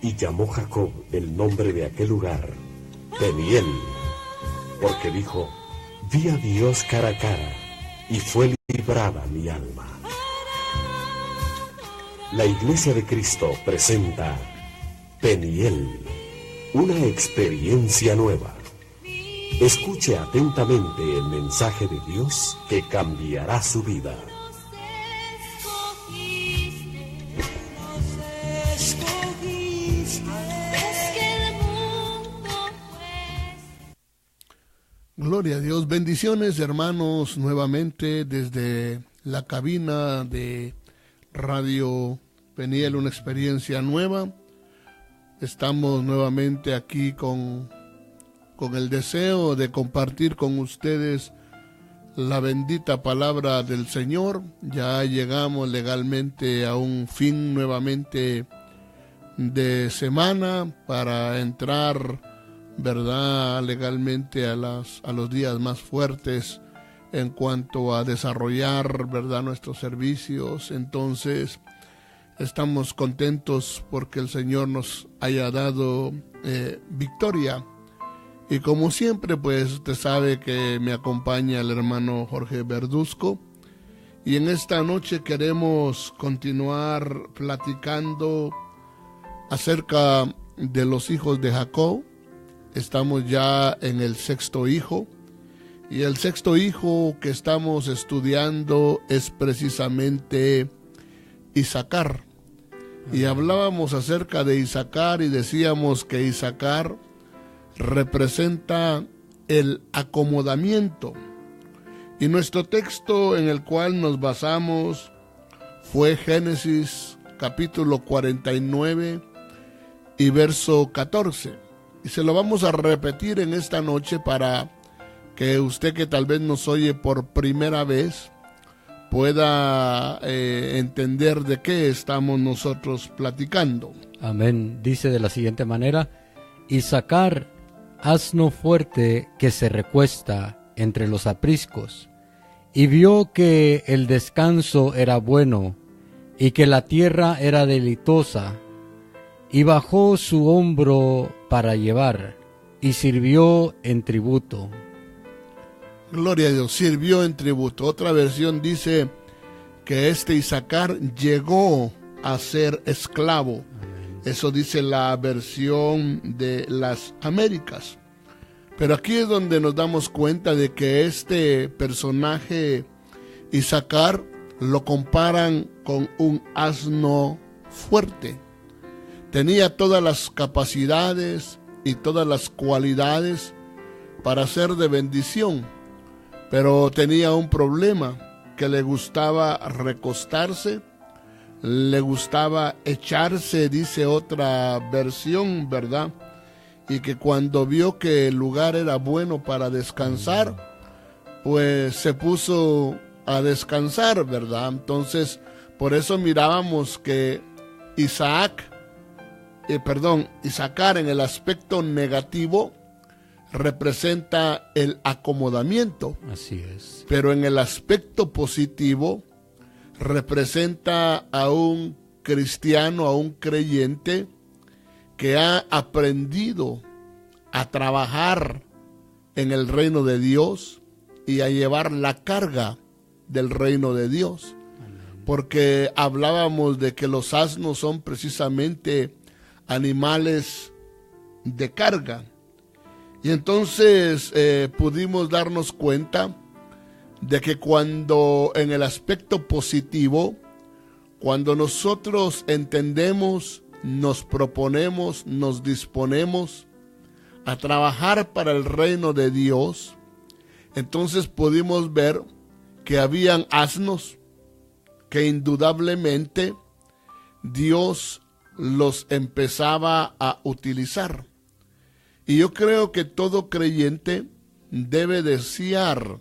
Y llamó Jacob el nombre de aquel lugar Peniel, porque dijo: vi a Dios cara a cara, y fue librada mi alma. La Iglesia de Cristo presenta Peniel, una experiencia nueva. Escuche atentamente el mensaje de Dios que cambiará su vida. Gloria a Dios, bendiciones hermanos, nuevamente desde la cabina de Radio Peniel, una experiencia nueva. Estamos nuevamente aquí con el deseo de compartir con ustedes la bendita palabra del Señor. Ya llegamos legalmente a un fin nuevamente de semana para entrar, ¿verdad?, legalmente a los días más fuertes en cuanto a desarrollar, ¿verdad?, nuestros servicios. Entonces estamos contentos porque el Señor nos haya dado victoria. Y como siempre, pues usted sabe que me acompaña el hermano Jorge Verduzco. Y en esta noche queremos continuar platicando acerca de los hijos de Jacob. Estamos ya en el sexto hijo. Y el sexto hijo que estamos estudiando es precisamente Isacar. Y hablábamos acerca de Isacar y decíamos que Isacar representa el acomodamiento. Y nuestro texto en el cual nos basamos fue Génesis capítulo 49 y verso 14. Y se lo vamos a repetir en esta noche para que usted, que tal vez nos oye por primera vez, pueda entender de qué estamos nosotros platicando. Amén. Dice de la siguiente manera: Isacar, asno fuerte que se recuesta entre los apriscos, y vio que el descanso era bueno, y que la tierra era deleitosa, y bajó su hombro para llevar, y sirvió en tributo. Gloria a Dios, sirvió en tributo. Otra versión dice que Isacar llegó a ser esclavo. Amén. Eso dice la versión de las Américas. Pero aquí es donde nos damos cuenta de que este personaje, Isacar, lo comparan con un asno fuerte. Tenía todas las capacidades y todas las cualidades para ser de bendición, pero tenía un problema, que le gustaba recostarse, le gustaba echarse, dice otra versión, ¿verdad? Y que cuando vio que el lugar era bueno para descansar, pues se puso a descansar, ¿verdad? Entonces, por eso mirábamos que Isacar en el aspecto negativo representa el acomodamiento. Así es. Pero en el aspecto positivo representa a un cristiano, a un creyente que ha aprendido a trabajar en el reino de Dios y a llevar la carga del reino de Dios. Amén. Porque hablábamos de que los asnos son precisamente animales de carga. Y entonces pudimos darnos cuenta de que cuando en el aspecto positivo, cuando nosotros entendemos, nos proponemos, nos disponemos a trabajar para el reino de Dios, entonces pudimos ver que habían asnos que indudablemente Dios los empezaba a utilizar. Y yo creo que todo creyente debe desear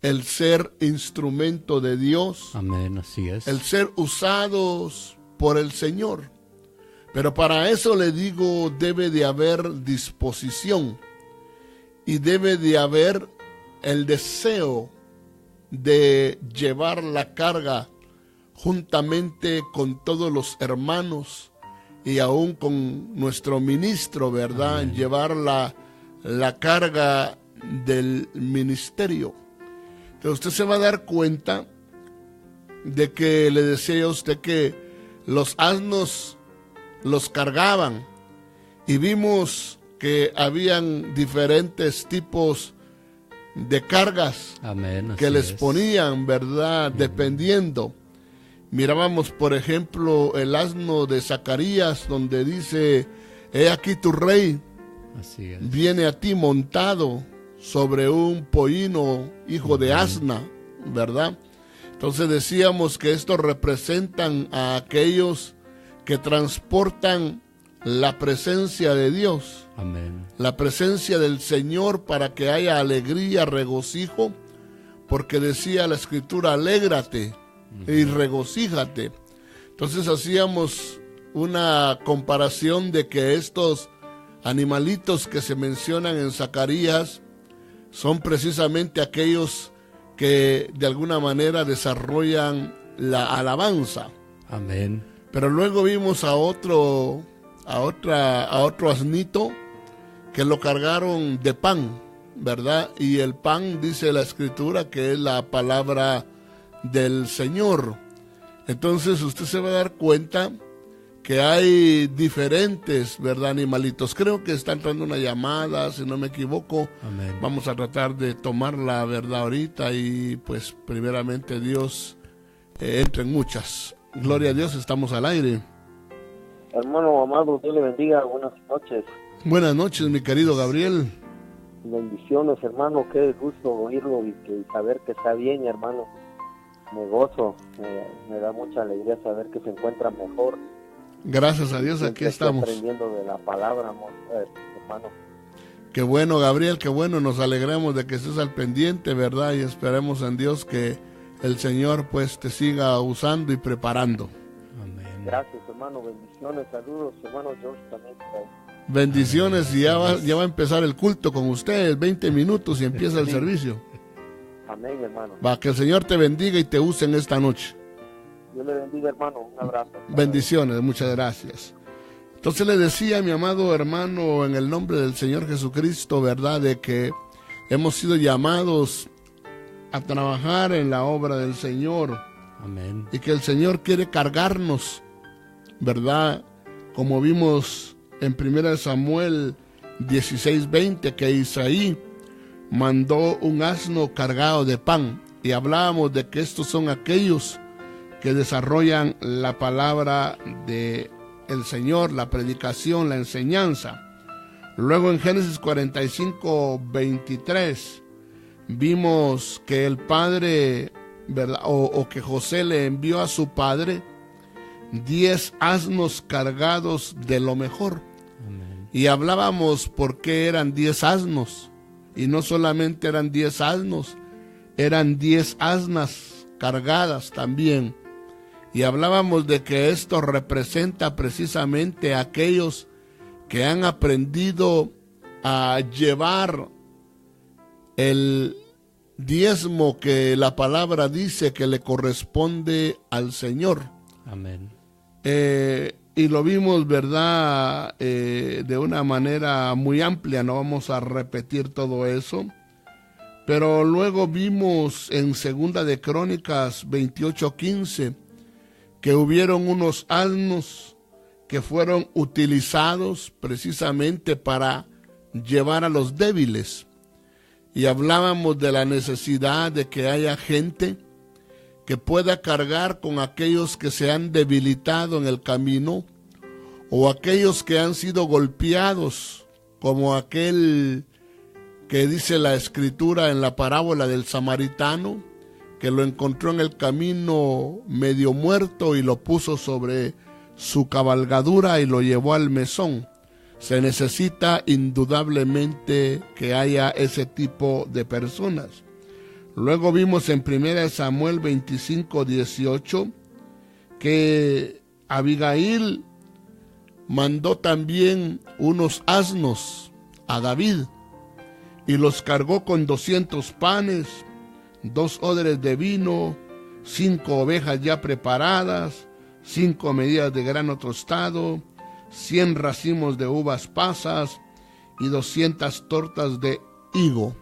el ser instrumento de Dios. Amén, así es. El ser usados por el Señor. Pero para eso le digo, debe de haber disposición y debe de haber el deseo de llevar la carga juntamente con todos los hermanos y aún con nuestro ministro, ¿verdad? Amén. Llevar la carga del ministerio. Entonces usted se va a dar cuenta de que le decía a usted que los asnos los cargaban y vimos que habían diferentes tipos de cargas Amén, que así les es. ponían, ¿verdad? Dependiendo. Mirábamos, por ejemplo, el asno de Zacarías, donde dice: he aquí tu rey Así es. viene a ti montado sobre un pollino, hijo de asna, ¿verdad? Entonces decíamos que estos representan a aquellos que transportan la presencia de Dios, Amén. la presencia del Señor, para que haya alegría, regocijo, porque decía la Escritura: alégrate y regocíjate. Entonces hacíamos una comparación de que estos animalitos que se mencionan en Zacarías son precisamente aquellos que de alguna manera desarrollan la alabanza. Amén. Pero luego vimos a otro asnito que lo cargaron de pan, ¿verdad? Y el pan, dice la Escritura, que es la palabra del Señor. Entonces usted se va a dar cuenta que hay diferentes, ¿verdad?, animalitos. Creo que está entrando una llamada, si no me equivoco. Amén. Vamos a tratar de tomar la verdad ahorita y pues primeramente Dios entre en muchas. Gloria a Dios, estamos al aire. Hermano amado, Dios le bendiga, buenas noches. Buenas noches, mi querido Gabriel. Bendiciones, hermano, qué gusto oírlo y saber que está bien, hermano. Me gozo, me da mucha alegría saber que se encuentra mejor. Gracias a Dios, aquí Siempre estoy estamos. aprendiendo de la palabra, hermano. Qué bueno, Gabriel, qué bueno, nos alegramos de que estés al pendiente, ¿verdad? Y esperemos en Dios que el Señor pues te siga usando y preparando. Amén. Gracias, hermano, bendiciones, saludos, hermano George también. Bendiciones, y ya va a empezar el culto con ustedes, 20 minutos y empieza el servicio. Amén, hermano. Va, que el Señor te bendiga y te use en esta noche. Dios le bendiga, hermano, un abrazo. Bendiciones, muchas gracias. Entonces le decía, mi amado hermano, en el nombre del Señor Jesucristo, ¿verdad?, de que hemos sido llamados a trabajar en la obra del Señor Amén. y que el Señor quiere cargarnos, ¿verdad? Como vimos en 1 Samuel 16:20, que Isaí mandó un asno cargado de pan, y hablábamos de que estos son aquellos que desarrollan la palabra de el Señor, la predicación, la enseñanza. Luego en Génesis 45:23 vimos que el padre, ¿verdad?, o que José le envió a su padre 10 asnos cargados de lo mejor. Amén. Y hablábamos por qué eran 10 asnos. Y no solamente eran 10 asnos, eran 10 asnas cargadas también. Y hablábamos de que esto representa precisamente a aquellos que han aprendido a llevar el diezmo que la palabra dice que le corresponde al Señor. Amén. Y lo vimos, ¿verdad?, de una manera muy amplia. No vamos a repetir todo eso. Pero luego vimos en 2 de Crónicas 28:15 que hubieron unos asnos que fueron utilizados precisamente para llevar a los débiles. Y hablábamos de la necesidad de que haya gente que pueda cargar con aquellos que se han debilitado en el camino, o aquellos que han sido golpeados, como aquel que dice la Escritura en la parábola del samaritano, que lo encontró en el camino medio muerto y lo puso sobre su cabalgadura y lo llevó al mesón. Se necesita indudablemente que haya ese tipo de personas. Luego vimos en 1 Samuel 25:18 que Abigail mandó también unos asnos a David y los cargó con 200 panes, 2 odres de vino, 5 ovejas ya preparadas, 5 medidas de grano tostado, 100 racimos de uvas pasas y 200 tortas de higo.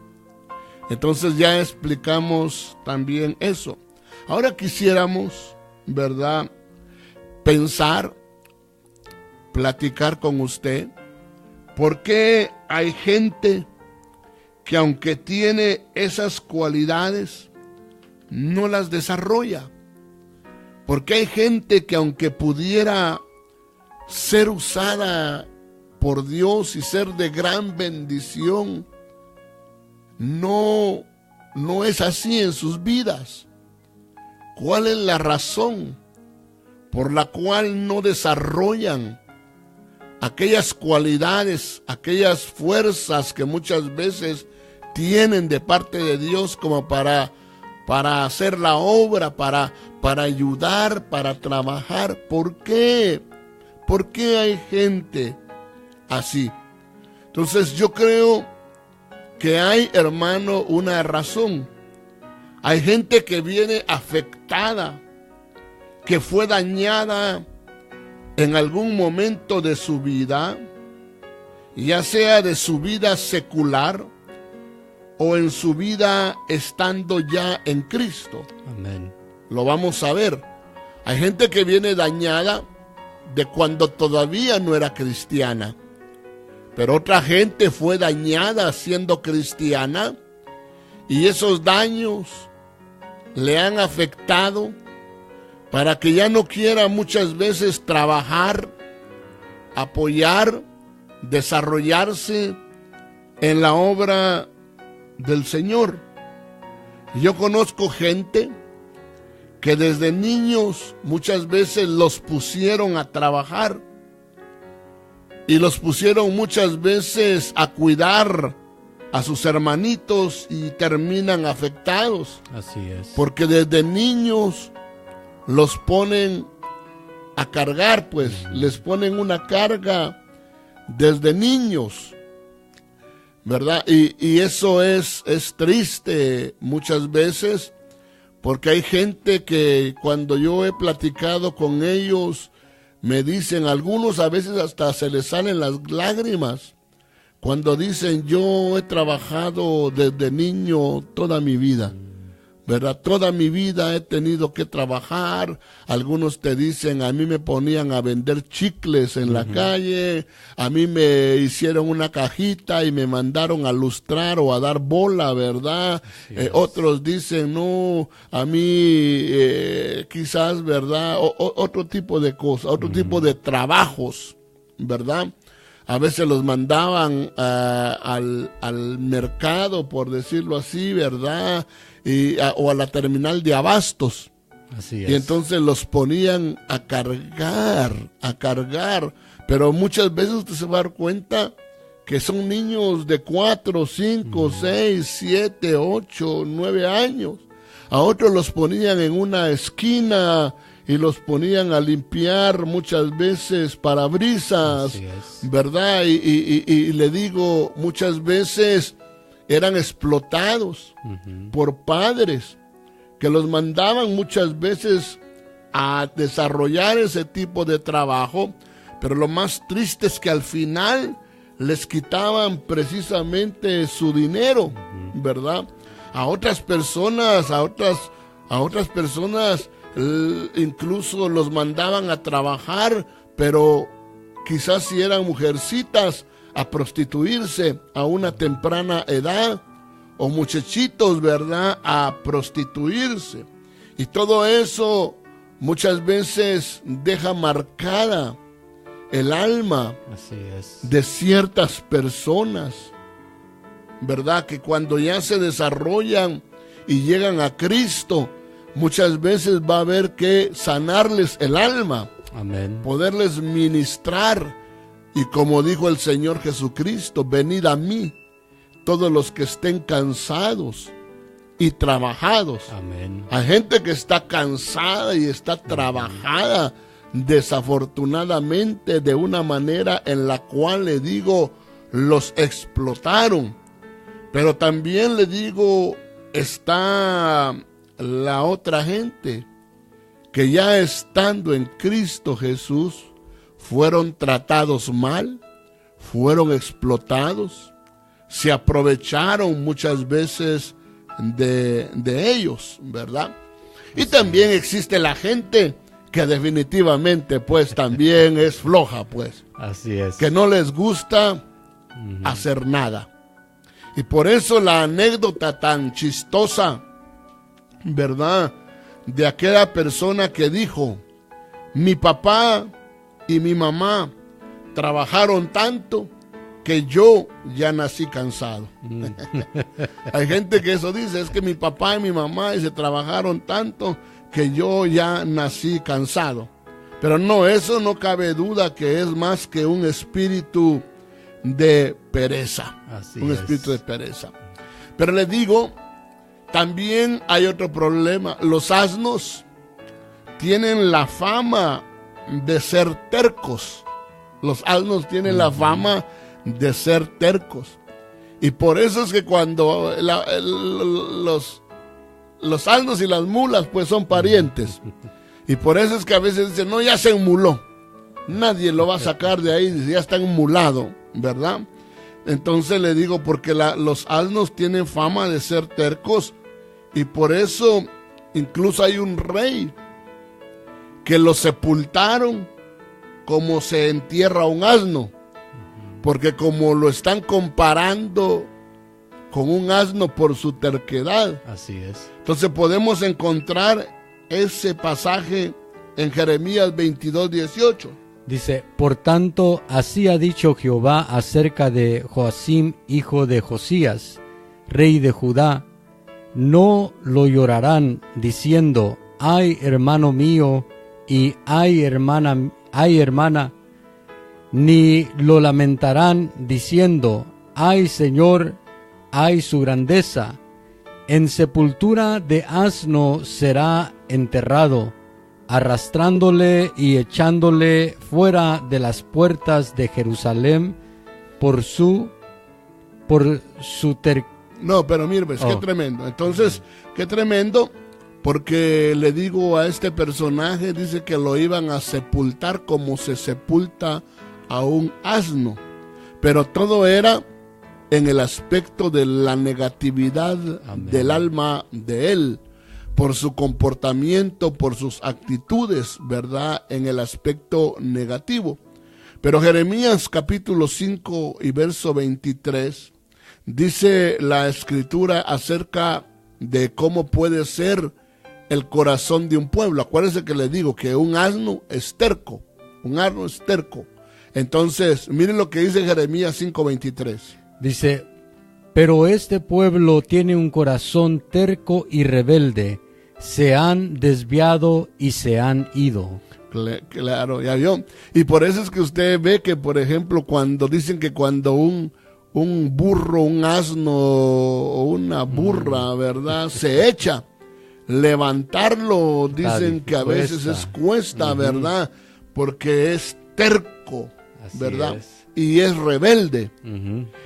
Entonces ya explicamos también eso. Ahora quisiéramos, ¿verdad?, pensar, platicar con usted, ¿por qué hay gente que aunque tiene esas cualidades, no las desarrolla? ¿Por qué hay gente que aunque pudiera ser usada por Dios y ser de gran bendición, no es así en sus vidas? ¿Cuál es la razón por la cual no desarrollan aquellas cualidades, aquellas fuerzas que muchas veces tienen de parte de Dios como para hacer la obra, para ayudar, para trabajar? ¿Por qué? ¿Por qué hay gente así? Entonces yo creo que hay, hermano, una razón. Hay gente que viene afectada, que fue dañada en algún momento de su vida, ya sea de su vida secular o en su vida estando ya en Cristo. Amén. Lo vamos a ver. Hay gente que viene dañada de cuando todavía no era cristiana, pero otra gente fue dañada siendo cristiana y esos daños le han afectado para que ya no quiera muchas veces trabajar, apoyar, desarrollarse en la obra del Señor. Yo conozco gente que desde niños muchas veces los pusieron a trabajar y los pusieron muchas veces a cuidar a sus hermanitos y terminan afectados. Así es. Porque desde niños los ponen a cargar, pues les ponen una carga desde niños, ¿verdad? Y eso es triste muchas veces, porque hay gente que cuando yo he platicado con ellos, me dicen, algunos a veces hasta se les salen las lágrimas, cuando dicen, yo he trabajado desde niño toda mi vida, ¿verdad? Toda mi vida he tenido que trabajar. Algunos te dicen, a mí me ponían a vender chicles en la calle, a mí me hicieron una cajita y me mandaron a lustrar o a dar bola, ¿verdad? Otros dicen, no, a mí quizás, ¿verdad? Otro tipo de cosas, otro tipo de trabajos, ¿verdad? A veces los mandaban al mercado, por decirlo así, ¿verdad? O a la terminal de abastos. Así es. Y entonces los ponían a cargar. Pero muchas veces usted se va a dar cuenta que son niños de 4, 5, 6, 7, 8, 9 años. A otros los ponían en una esquina y los ponían a limpiar muchas veces parabrisas, ¿verdad? Y le digo, muchas veces eran explotados por padres que los mandaban muchas veces a desarrollar ese tipo de trabajo, pero lo más triste es que al final les quitaban precisamente su dinero, ¿verdad? A otras personas, incluso los mandaban a trabajar, pero quizás si eran mujercitas, a prostituirse a una temprana edad, o muchachitos, ¿verdad?, a prostituirse. Y todo eso muchas veces deja marcada el alma de ciertas personas, ¿verdad?, que cuando ya se desarrollan y llegan a Cristo, muchas veces va a haber que sanarles el alma. Amén. Poderles ministrar. Y como dijo el Señor Jesucristo, venid a mí, todos los que estén cansados y trabajados. Amén. Hay gente que está cansada y está trabajada, desafortunadamente, de una manera en la cual, le digo, los explotaron. Pero también le digo, está la otra gente que ya estando en Cristo Jesús fueron tratados mal, fueron explotados, se aprovecharon muchas veces de ellos, ¿verdad? Y también existe la gente que definitivamente pues también es floja, pues. Así es. Que no les gusta hacer nada. Y por eso la anécdota tan chistosa, ¿verdad?, de aquella persona que dijo: mi papá y mi mamá trabajaron tanto que yo ya nací cansado. Hay gente que eso dice, es que mi papá y mi mamá se trabajaron tanto que yo ya nací cansado. Pero no, eso no cabe duda que es más que un espíritu de pereza. Un espíritu de pereza. Pero les digo, también hay otro problema. Los asnos tienen la fama de ser tercos. Los asnos tienen la fama de ser tercos. Y por eso es que cuando los asnos y las mulas pues son parientes. Y por eso es que a veces dicen, no, ya se enmuló. Nadie lo va a sacar de ahí, ya está enmulado, ¿verdad? Entonces le digo, porque los asnos tienen fama de ser tercos. Y por eso incluso hay un rey que lo sepultaron como se entierra un asno. Porque como lo están comparando con un asno por su terquedad. Así es. Entonces podemos encontrar ese pasaje en Jeremías 22:18. Dice, por tanto, así ha dicho Jehová acerca de Joacim, hijo de Josías, rey de Judá. No lo llorarán diciendo, ay hermano mío, y ay hermana, ni lo lamentarán diciendo, ay Señor, ay su grandeza. En sepultura de asno será enterrado, arrastrándole y echándole fuera de las puertas de Jerusalén por su No, pero mire, pues, qué tremendo. Entonces, qué tremendo, porque le digo a este personaje, dice que lo iban a sepultar como se sepulta a un asno. Pero todo era en el aspecto de la negatividad del alma de él, por su comportamiento, por sus actitudes, ¿verdad?, en el aspecto negativo. Pero Jeremías capítulo 5 y verso 23, dice la escritura acerca de cómo puede ser el corazón de un pueblo. Acuérdense que les digo que un asno es terco, un asno es terco. Entonces, miren lo que dice Jeremías 5:23. Dice, pero este pueblo tiene un corazón terco y rebelde, se han desviado y se han ido. Claro, ya vio. Y por eso es que usted ve que, por ejemplo, cuando dicen que cuando un burro, un asno o una burra, ¿verdad?, se echa, levantarlo, dicen que a veces es cuesta, ¿verdad?, porque es terco, ¿verdad?, y es rebelde.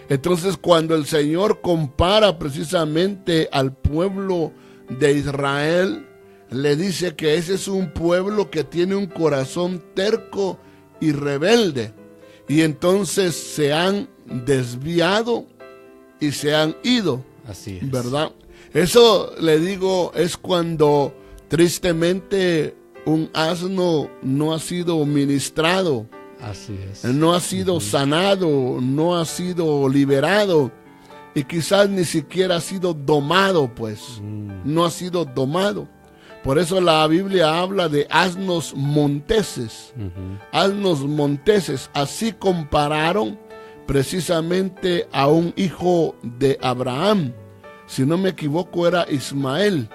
Entonces, cuando el Señor compara precisamente al pueblo de Israel, le dice que ese es un pueblo que tiene un corazón terco y rebelde. Y entonces se han desviado y se han ido. Así es. ¿Verdad? Eso, le digo, es cuando tristemente un asno no ha sido ministrado. Así es. No ha sido sanado, no ha sido liberado y quizás ni siquiera ha sido domado, pues. No ha sido domado. Por eso la Biblia habla de asnos monteses. Asnos monteses. Así compararon precisamente a un hijo de Abraham. Si no me equivoco, era Ismael,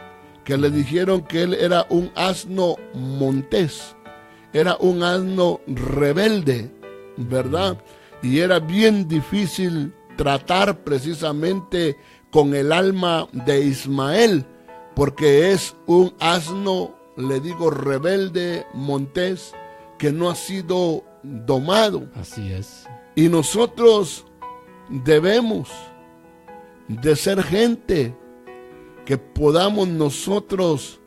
que le dijeron que él era un asno montés. Era un asno rebelde, ¿verdad? Y era bien difícil tratar precisamente con el alma de Ismael, porque es un asno, le digo, rebelde, montés, que no ha sido domado. Así es. Y nosotros debemos de ser gente que podamos nosotros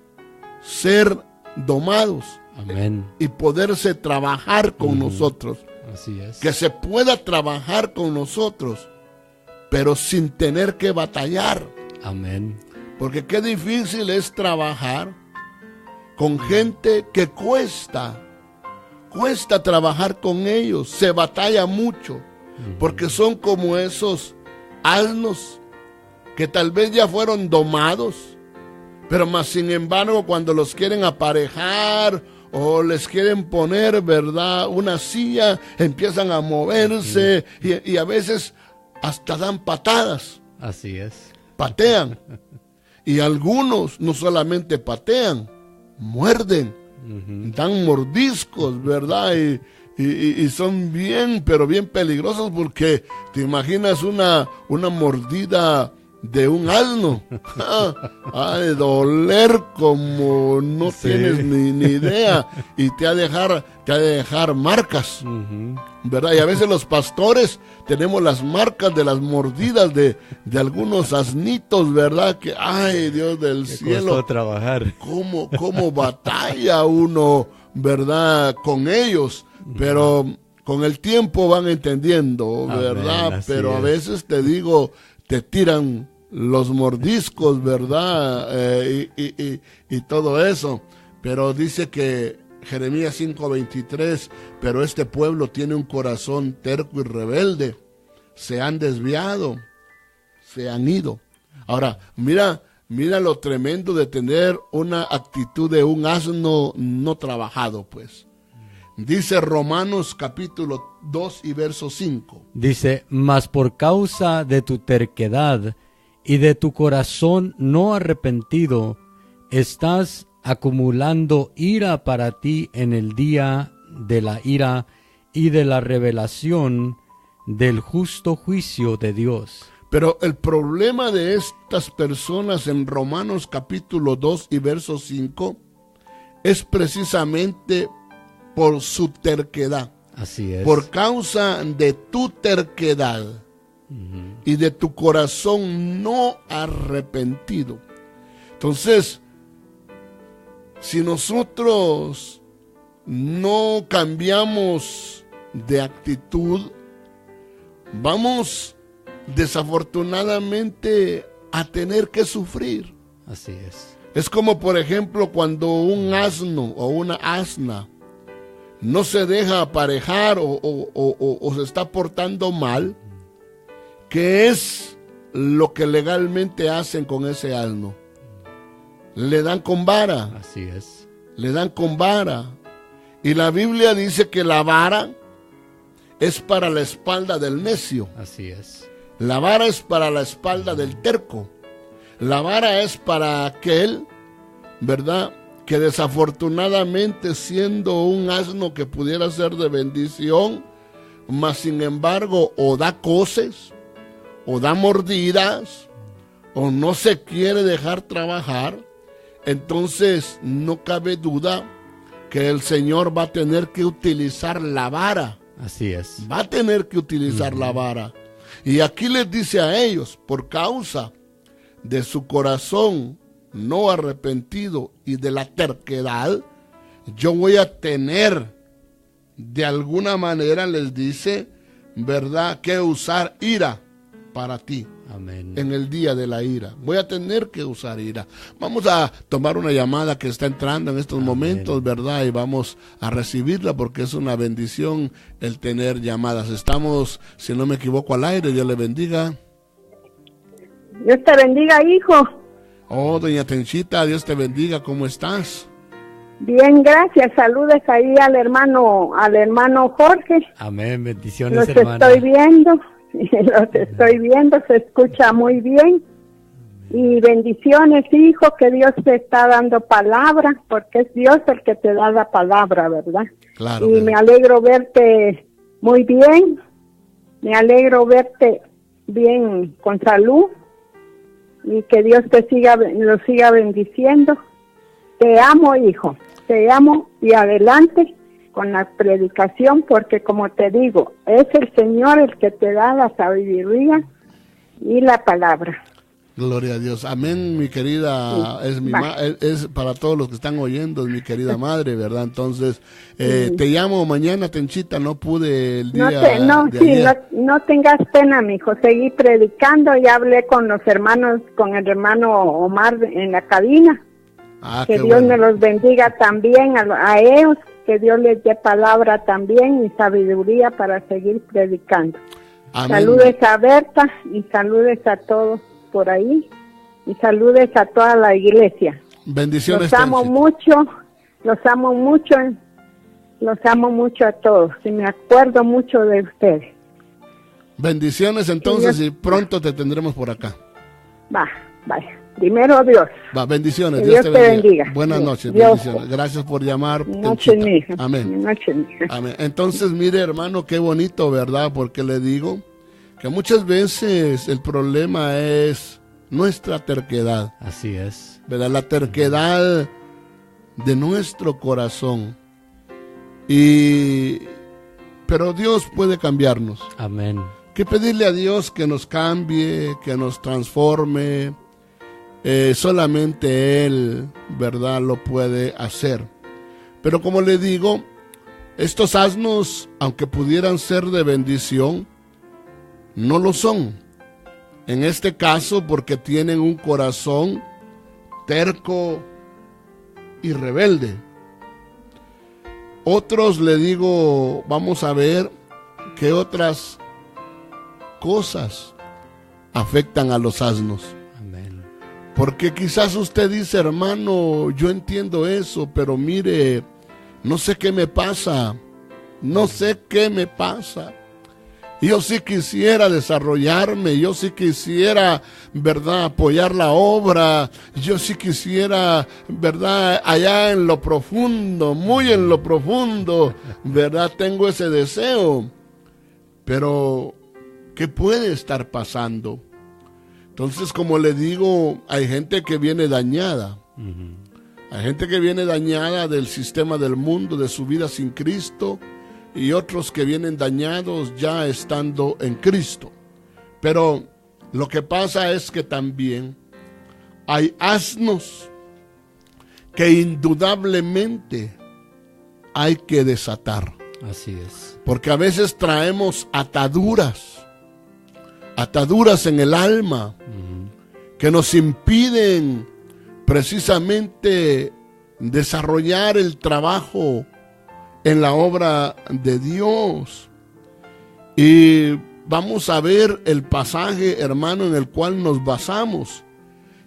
ser domados. Amén. y poderse trabajar con nosotros. Así es. Que se pueda trabajar con nosotros, pero sin tener que batallar. Amén. Porque qué difícil es trabajar con gente que cuesta trabajar con ellos, se batalla mucho, porque son como esos asnos que tal vez ya fueron domados, pero más sin embargo cuando los quieren aparejar o les quieren poner, ¿verdad?, una silla, empiezan a moverse y a veces hasta dan patadas. Así es. Patean. Y algunos no solamente patean, muerden, dan mordiscos, ¿verdad? Y son bien, pero bien peligrosos, porque te imaginas una mordida de un asno. Ha de doler como no tienes ni idea, y te ha de dejar marcas, ¿verdad? Y a veces los pastores tenemos las marcas de las mordidas de algunos asnitos, ¿verdad? Que, ay, Dios del cielo, costó trabajar. ¿Cómo batalla uno, ¿verdad?, con ellos? Pero con el tiempo van entendiendo, ¿verdad? Amén, pero a es. veces te digo, te tiran los mordiscos, ¿verdad? Y todo eso. Pero dice que Jeremías 5:23, pero este pueblo tiene un corazón terco y rebelde. Se han desviado, se han ido. Ahora, mira lo tremendo de tener una actitud de un asno no trabajado, pues. Dice Romanos capítulo 2 y verso 5. Dice, mas por causa de tu terquedad y de tu corazón no arrepentido, estás acumulando ira para ti en el día de la ira y de la revelación del justo juicio de Dios. Pero el problema de estas personas en Romanos capítulo 2 y verso 5 es precisamente por su terquedad. Así es. Por causa de tu terquedad y de tu corazón no arrepentido. Entonces, si nosotros no cambiamos de actitud, vamos desafortunadamente a tener que sufrir. Así es. Es como, por ejemplo, cuando un asno o una asna no se deja aparejar o se está portando mal, ¿qué es lo que legalmente hacen con ese asno? Le dan con vara. Así es. Le dan con vara. Y la Biblia dice que la vara es para la espalda del necio. Así es. La vara es para la espalda del terco. La vara es para aquel, ¿verdad?, que desafortunadamente, siendo un asno que pudiera ser de bendición, mas sin embargo o da coces, o da mordidas, o no se quiere dejar trabajar, entonces no cabe duda que el Señor va a tener que utilizar la vara. Así es. Va a tener que utilizar la vara. Y aquí les dice a ellos, por causa de su corazón no arrepentido y de la terquedad, yo voy a tener, de alguna manera les dice, ¿verdad?, que usar ira para ti. Amén. En el día de la ira. Voy a tener que usar ira. Vamos a tomar una llamada que está entrando en estos momentos, ¿verdad? Y vamos a recibirla porque es una bendición el tener llamadas. Estamos, si no me equivoco, al aire. Dios le bendiga. Dios te bendiga, hijo. Oh, doña Tenchita, Dios te bendiga. ¿Cómo estás? Bien, gracias. Saludes ahí al hermano Jorge. Amén. Bendiciones, Los hermana. estoy viendo. Los estoy viendo. Se escucha muy bien. Y bendiciones, hijo, que Dios te está dando palabra, porque es Dios el que te da la palabra, ¿verdad? Claro. Y me alegro verte muy bien. Me alegro verte bien con salud. Y que Dios lo siga bendiciendo. Te amo, hijo, te amo, y adelante con la predicación, porque como te digo, es el Señor el que te da la sabiduría y la palabra. Gloria a Dios. Amén, mi querida, es para todos los que están oyendo, es mi querida madre, ¿verdad? Entonces, te llamo mañana, Tenchita, no pude el día ayer. No tengas pena, mijo, seguí predicando, ya hablé con los hermanos, con el hermano Omar en la cabina. Que Dios me los bendiga también a ellos, que Dios les dé palabra también y sabiduría para seguir predicando. Amén. Saludes a Berta y saludes a todos por ahí y saludes a toda la iglesia. Bendiciones. Los amo mucho a todos y me acuerdo mucho de ustedes. Bendiciones entonces y pronto te tendremos por acá. Vaya. Primero Dios. Bendiciones. Dios te bendiga. Buenas noches. Dios. Bendiciones. Gracias por llamar. Noche, mija. Amén. Noche, mija. Amén. Entonces, mire, hermano, qué bonito, ¿verdad? Porque le digo que muchas veces el problema es nuestra terquedad. Así es. ¿Verdad? La terquedad de nuestro corazón. Pero Dios puede cambiarnos. Amén. Que pedirle a Dios que nos cambie, que nos transforme. Solamente Él, ¿verdad?, lo puede hacer. Pero como le digo, estos asnos, aunque pudieran ser de bendición, no lo son. En este caso, porque tienen un corazón terco y rebelde. Otros, le digo, vamos a ver qué otras cosas afectan a los asnos. Porque quizás usted dice, hermano, yo entiendo eso, pero mire, no sé qué me pasa. Yo sí quisiera desarrollarme, yo sí quisiera, ¿verdad?, apoyar la obra, yo sí quisiera, ¿verdad?, allá en lo profundo, muy en lo profundo, ¿verdad?, tengo ese deseo. Pero, ¿qué puede estar pasando? Entonces, como le digo, hay gente que viene dañada. Hay gente que viene dañada del sistema del mundo, de su vida sin Cristo, y otros que vienen dañados ya estando en Cristo. Pero lo que pasa es que también hay asnos que indudablemente hay que desatar. Así es. Porque a veces traemos ataduras en el alma, que nos impiden precisamente desarrollar el trabajo en la obra de Dios. Y vamos a ver el pasaje, hermano, en el cual nos basamos,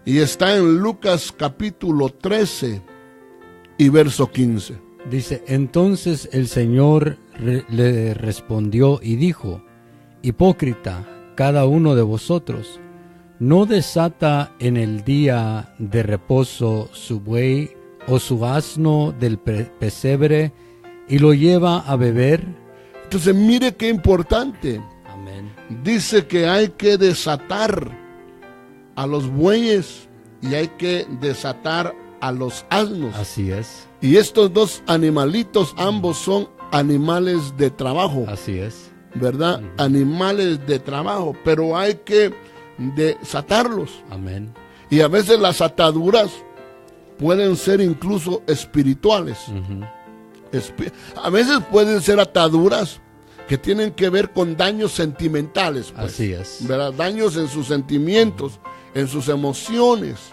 y está en Lucas capítulo 13 y verso 15. Dice, entonces el Señor le respondió y dijo, hipócrita, cada uno de vosotros no desata en el día de reposo su buey o su asno del pesebre y lo lleva a beber. Entonces mire qué importante. Amén. Dice que hay que desatar a los bueyes y hay que desatar a los asnos. Así es. Y estos dos animalitos, ambos son animales de trabajo. Así es. ¿Verdad? Animales de trabajo, pero hay que desatarlos. Amén. Y a veces las ataduras pueden ser incluso espirituales. A veces pueden ser ataduras que tienen que ver con daños sentimentales. Pues, así es. ¿Verdad? Daños en sus sentimientos, en sus emociones.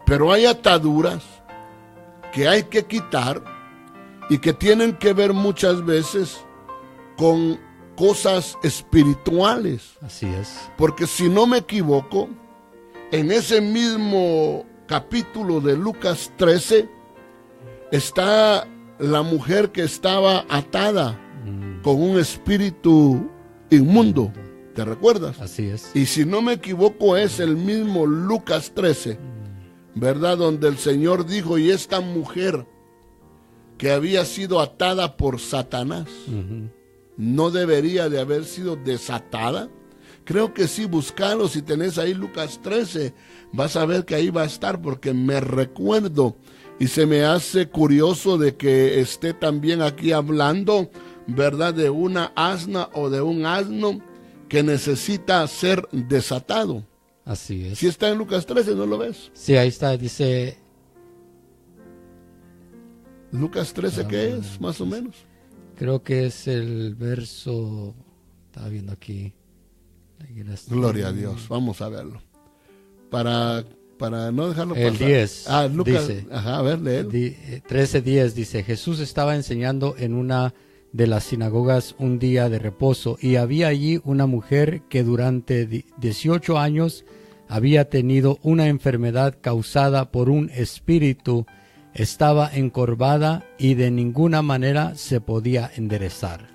Pero hay ataduras que hay que quitar y que tienen que ver muchas veces con cosas espirituales. Así es. Porque si no me equivoco, en ese mismo capítulo de Lucas 13 está la mujer que estaba atada con un espíritu inmundo. ¿Te recuerdas? Así es. Y si no me equivoco es el mismo Lucas 13, ¿verdad? Donde el Señor dijo, y esta mujer que había sido atada por Satanás, ¿no debería de haber sido desatada? Creo que sí, buscalo, si tenés ahí Lucas 13, vas a ver que ahí va a estar, porque me recuerdo y se me hace curioso de que esté también aquí hablando, ¿verdad?, de una asna o de un asno que necesita ser desatado. Así es. Si está en Lucas 13, ¿no lo ves? Sí, ahí está, dice... Lucas 13, ¿qué es? Más o menos. Creo que es el verso... Estaba viendo aquí. Gloria a Dios, vamos a verlo. Para no dejarlo pasar. El 10. Lucas, dice, ajá, a ver, lee. 13:10 dice, Jesús estaba enseñando en una de las sinagogas un día de reposo, y había allí una mujer que durante 18 años había tenido una enfermedad causada por un espíritu. Estaba encorvada y de ninguna manera se podía enderezar.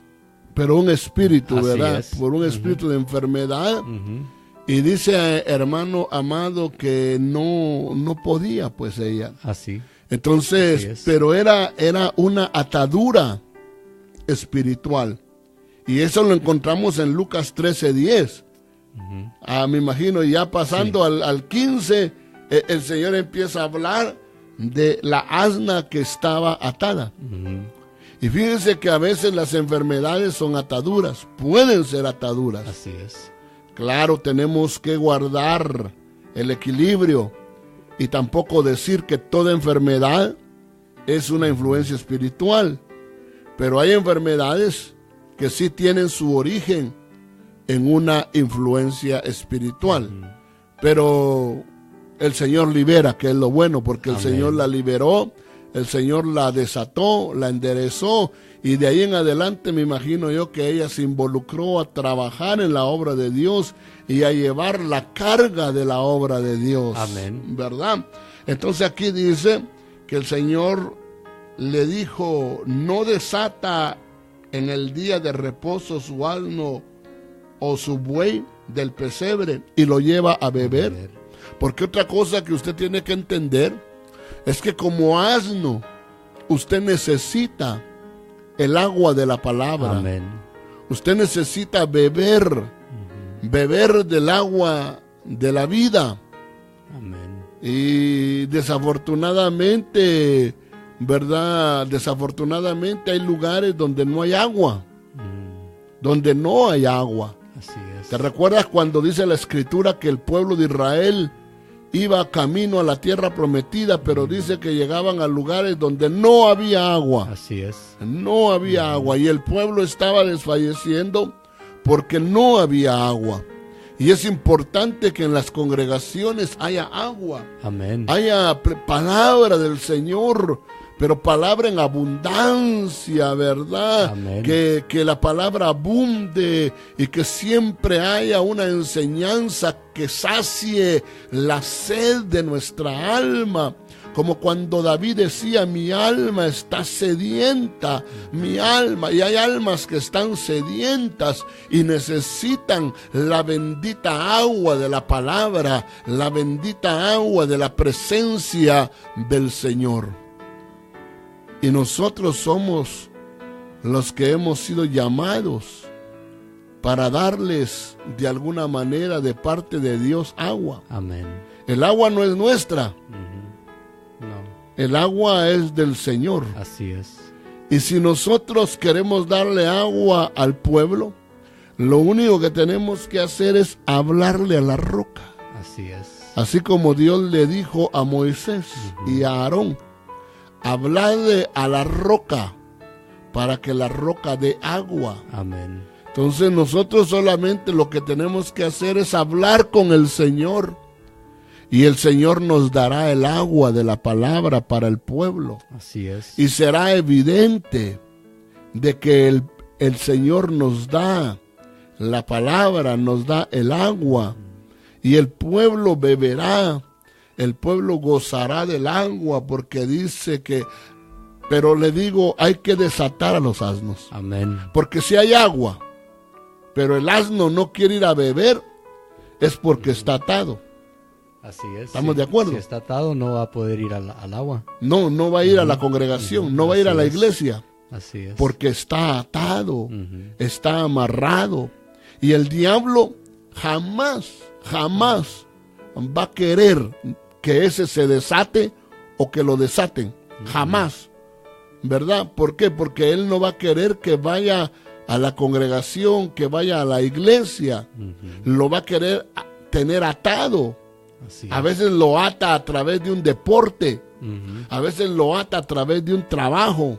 Pero un espíritu, Así ¿verdad? es. Por un espíritu de enfermedad. Ujú. Y dice, hermano amado, que no podía, pues ella. Así. Entonces, Así es. pero era una atadura espiritual. Y eso lo encontramos en Lucas 13:10. Me imagino, ya pasando al 15, el Señor empieza a hablar de la asna que estaba atada. Ujú. Y fíjense que a veces las enfermedades son ataduras, pueden ser ataduras. Así es. Claro, tenemos que guardar el equilibrio y tampoco decir que toda enfermedad es una influencia espiritual. Pero hay enfermedades que sí tienen su origen en una influencia espiritual. Pero el Señor libera, que es lo bueno, porque el Amén. Señor la liberó, el Señor la desató, la enderezó, y de ahí en adelante me imagino yo que ella se involucró a trabajar en la obra de Dios y a llevar la carga de la obra de Dios. Amén. ¿Verdad? Entonces aquí dice que el Señor le dijo, no desata en el día de reposo su asno o su buey del pesebre y lo lleva a beber. Porque otra cosa que usted tiene que entender es que como asno usted necesita el agua de la palabra. Amén. Usted necesita beber del agua de la vida. Amén. Y desafortunadamente, ¿verdad? Desafortunadamente hay lugares donde no hay agua. Donde no hay agua. Así es. ¿Te recuerdas cuando dice la Escritura que el pueblo de Israel iba camino a la tierra prometida, pero dice que llegaban a lugares donde no había agua? Así es. No había agua y el pueblo estaba desfalleciendo porque no había agua. Y es importante que en las congregaciones haya agua, Amén. haya palabra del Señor, pero palabra en abundancia, ¿verdad? Amén. Que la palabra abunde y que siempre haya una enseñanza que sacie la sed de nuestra alma. Como cuando David decía, mi alma está sedienta, mi alma, y hay almas que están sedientas y necesitan la bendita agua de la palabra, la bendita agua de la presencia del Señor. Y nosotros somos los que hemos sido llamados para darles de alguna manera de parte de Dios agua. Amén. El agua no es nuestra. No. El agua es del Señor. Así es. Y si nosotros queremos darle agua al pueblo, lo único que tenemos que hacer es hablarle a la roca. Así es. Así como Dios le dijo a Moisés y a Aarón, habladle a la roca para que la roca dé agua. Amén. Entonces nosotros solamente lo que tenemos que hacer es hablar con el Señor. Y el Señor nos dará el agua de la palabra para el pueblo. Así es. Y será evidente de que el Señor nos da la palabra, nos da el agua. Y el pueblo beberá, el pueblo gozará del agua, porque dice que, pero le digo, hay que desatar a los asnos. Amén. Porque si hay agua, pero el asno no quiere ir a beber, es porque está atado. Así es. ¿Estamos de acuerdo? Si está atado, no va a poder ir al agua. No va a ir a la congregación, no va a ir a la Así es. iglesia, Así es. porque está atado, está amarrado. Y el diablo jamás va a querer que ese se desate o que lo desaten. Jamás. ¿Verdad? ¿Por qué? Porque él no va a querer que vaya a la congregación, que vaya a la iglesia. Lo va a querer tener atado. Así A es. veces lo ata a través de un deporte. Ujú. A veces lo ata a través de un trabajo.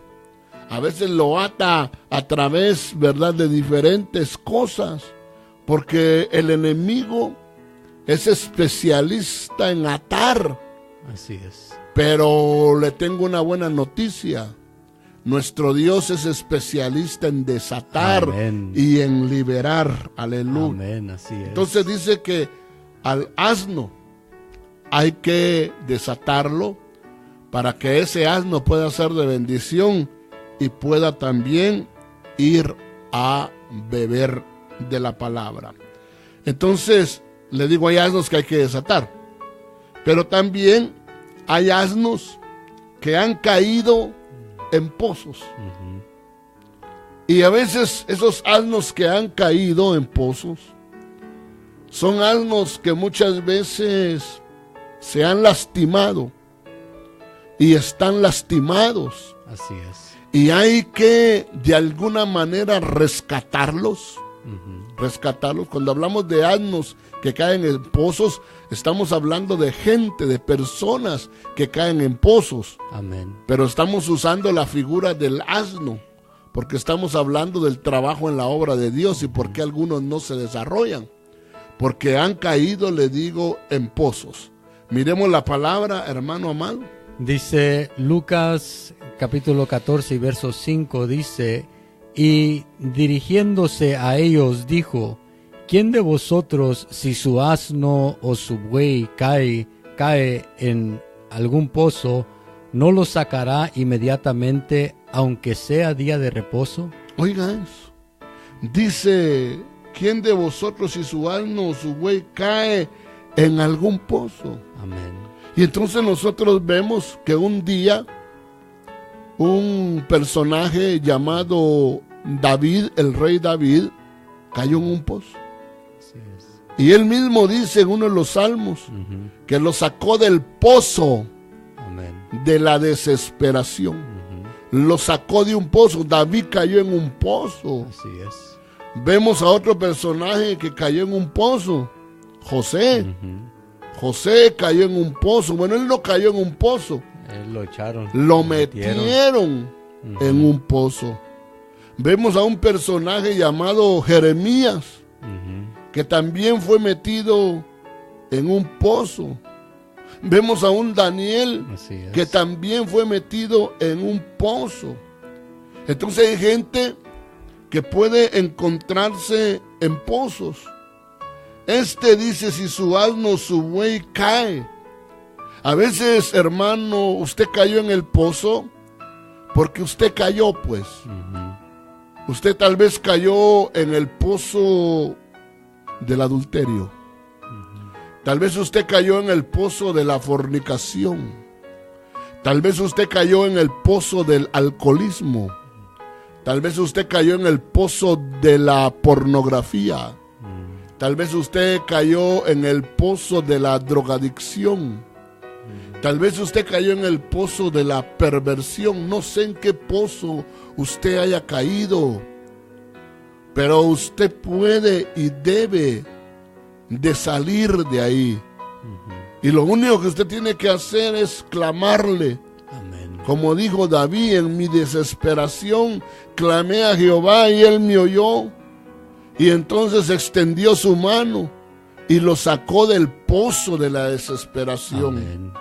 A veces lo ata a través, ¿verdad?, de diferentes cosas. Porque el enemigo es especialista en atar. Así es. Pero le tengo una buena noticia. Nuestro Dios es especialista en desatar Amén. y en liberar. Aleluya. Amén, así es. Entonces dice que al asno hay que desatarlo para que ese asno pueda ser de bendición y pueda también ir a beber de la palabra. Entonces, le digo, hay asnos que hay que desatar, pero también hay asnos que han caído en pozos. Ujú. Y a veces esos asnos que han caído en pozos son asnos que muchas veces se han lastimado y están lastimados. Así es. Y hay que de alguna manera rescatarlos. Ujú. Rescatarlos. Cuando hablamos de asnos que caen en pozos, estamos hablando de gente, de personas que caen en pozos. Amén. Pero estamos usando la figura del asno, porque estamos hablando del trabajo en la obra de Dios y por qué algunos no se desarrollan. Porque han caído, le digo, en pozos. Miremos la palabra, hermano amado. Dice Lucas capítulo 14 y verso 5, dice, y dirigiéndose a ellos dijo, ¿quién de vosotros, si su asno o su buey cae en algún pozo, no lo sacará inmediatamente, aunque sea día de reposo? Oiga eso. Dice, ¿quién de vosotros si su asno o su buey cae en algún pozo? Amén. Y entonces nosotros vemos que un día un personaje llamado David, el rey David, cayó en un pozo. Así es. Y él mismo dice en uno de los salmos Ujú. que lo sacó del pozo Amén. de la desesperación. Ujú. Lo sacó de un pozo. David cayó en un pozo. Así es. Vemos a otro personaje que cayó en un pozo. José. Ujú. José cayó en un pozo. Bueno, él no cayó en un pozo. Él lo echaron. Lo metieron Ujú. en un pozo. Vemos a un personaje llamado Jeremías, Ujú. que también fue metido en un pozo. Vemos a un Daniel, Así es. que también fue metido en un pozo. Entonces hay gente que puede encontrarse en pozos. Este dice, si su asno o su buey cae. A veces, hermano, usted cayó en el pozo porque usted cayó, pues. Ujú. Usted tal vez cayó en el pozo del adulterio. Tal vez usted cayó en el pozo de la fornicación. Tal vez usted cayó en el pozo del alcoholismo. Tal vez usted cayó en el pozo de la pornografía. Tal vez usted cayó en el pozo de la drogadicción. Tal vez usted cayó en el pozo de la perversión. No sé en qué pozo usted haya caído. Pero usted puede y debe de salir de ahí. Y lo único que usted tiene que hacer es clamarle. Amén. Como dijo David, en mi desesperación clamé a Jehová y él me oyó. Y entonces extendió su mano y lo sacó del pozo de la desesperación. Amén.